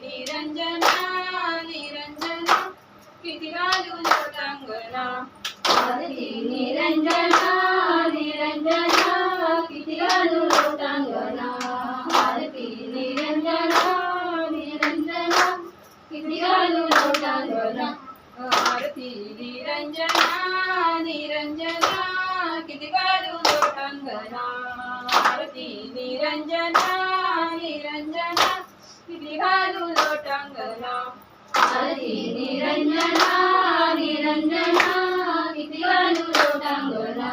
निरंजना निरंजना किती घालू लोटांगणा आरती निरंजना निरंजना किती घालू लोटांगणा आरती निरंजना निरंजना किती घालू लोटांगणा आरती निरंजना निरंजना किती घालू लोटांगणा आरती निरंजना निरंजना किती घालू लोटांगणा आरती निरंजना निरंजना किती घालू लोटांगणा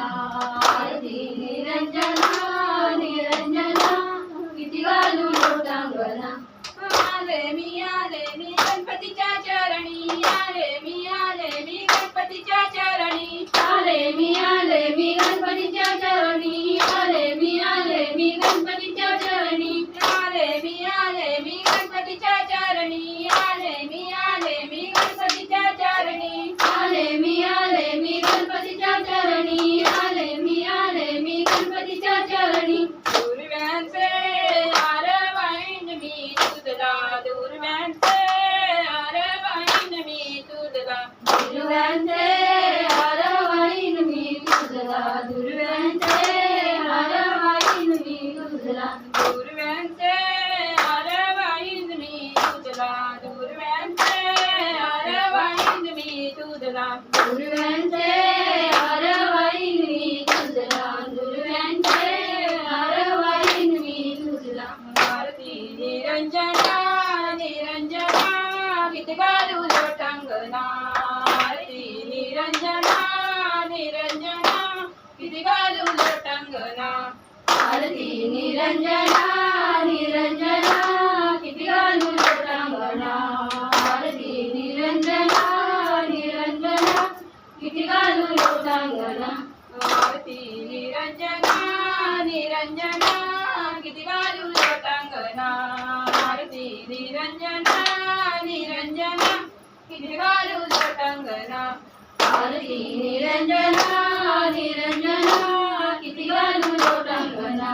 आरती निरंजना निरंजना किती घालू लोटांगणा आले मी गणपतीच्या चरणी आले मी गणपतीच्या चरणी आले मी गणपतीच्या चरणी आले मी गणपतीच्या चरणी आले मी गणपतीच्या चरणी आले मी गणपतीच्या चरणी आले मी गणपतीच्या चरणी आले मी गणपतीच्या चरणी दुर्व्यांचे हार वाईन मी तुझला दुर्व्यांचे हार वाईन मी तुझला दुर्व्यांचे हार वाईन मी तुझला दुर्व्यांचे हार वाईन मी तुझला दुर्व्यांचे हार वाईन मी तुझला दुर्व्यांचे हार वाईन मी तुझला दुर्व्यांचे हार वाईन मी तुझला दुर्व्यांचे हार वाईन मी तुझला आरती निरंजना निरंजना किती घालू लोटांगणा आरती निरंजना निरंजना किती घालू लोटांगणा आरती निरंजना निरंजना किती घालू लोटांगणा आरती निरंजना निरंजना किती घालू लोटांगणा आरती निरंजना निरंजना किती घालू लोटांगणा आरती निरंजना निरंजना किती घालू लोटांगणा आरती निरंजना निरंजना किती घालू लोटांगणा